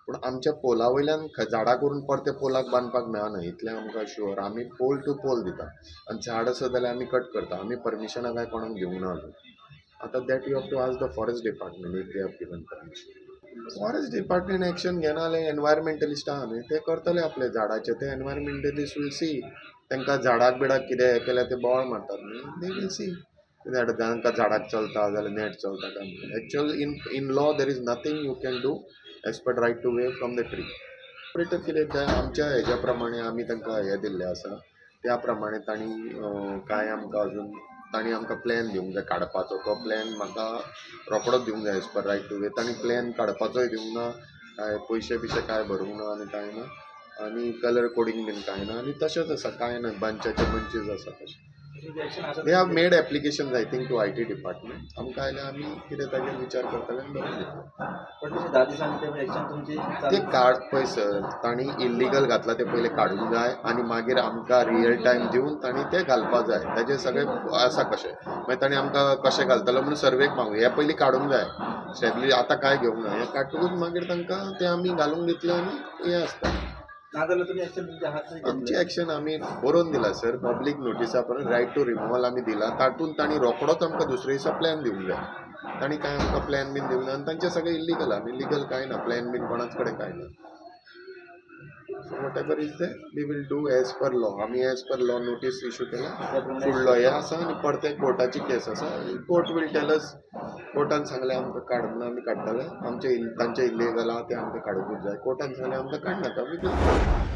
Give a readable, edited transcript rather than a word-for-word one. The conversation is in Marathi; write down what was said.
पूण आमच्या पोला वयल्यान झाडां करून परते पोलाक बांदपाक मेळना इतलें आमकां शुअर. आमी पोल टू पोल दिता आनी झाड आसा जाल्यार आमी कट करता. आमी परमिशनां काय कोणाक दिवंक ना अजून. आतां that you have to ask the forest department if they have given permission. Forest department action घेना जाल्यार एनवायरमेंटलिस्ट आहा न्ही ते करतले आपले झाडाचे. ते एनवायरमेंटलिस्ट वील सी तांकां झाडाक बिडाक कितें हें केल्यार ते बोवाळ मारतात न्ही दे वील सी. तांकां झाडाक चलता जाल्यार नेट चलता काय म्हणून. Actual in law there is nothing you can do as per right to way from the tree. Operator कितें जाय आमच्या हेज्या प्रमाणे आमी तांकां हें दिल्लें आसा त्या प्रमाणे तांणी कांय आमकां अजून तांणी आमकां प्लॅन दिवंक जाय काडपाचो. तो प्लॅन म्हाका रोखडोच दिवंक जाय as per right to way. तांणी प्लॅन काडपाचोय दिवंक ना, काय पयशे बिशे काय भरूंक ना आनी कांय ना. आनी कलर कोडींग बीन कांय ना आनी तशेंच आसा कांय ना बंचाचे बंचीस आसा तशें. They have made application I think to IT department. आमकां आयल्यार आमी कितें ताजेर विचार करतले आनी बरोवन दितले. पण तशें 10 दिसांनी ते एक्शन तुमची ते काड पळय सर तांणी इल्लिगल घातला ते पयले काडूंक जाय आनी मागीर आमकां रियल टायम दिवन तांणी ते घालपाक जाय. ताजें सगळें आसा कशें. मागीर तांणी आमकां कशें घालतलो म्हणून सर्वेक मागूं हें पयलीं काडूंक जाय. शेतली आतां काय घेवंक ना. हें काडटकूच मागीर तांकां ते आमी घालूंक दितले आनी हें आसता. नाजाल्यार तुमी एक्शन तुमच्या हात आमची एक्शन आमी बरोवन दिला सर. पब्लीक नोटिसा परस रायट टू रिमुवल आमी दिला. तातूंत तांणी रोखडोच आमकां दुसरे दिसा प्लॅन दिवंक जाय. तांणी कांय आमकां प्लॅन बीन दिवंक ना आनी तांचें सगळें इल्लिगल आनी लिगल कांय ना. प्लॅन बीन कोणाच कडेन कांय ना. So whatever is they we will do as per law. आमी as per law notice issue केला. फुडलो हें आसा आनी परते कोर्टाची केस आसा. Court will tell us. कोर्टान सांगलें आमकां काड म्हणून आमी काडटले. तांचें इल्लिगल आहा तें आमकां काडूंकूच जाय. कोर्टान सांगलें आमकां काडनाका वी विल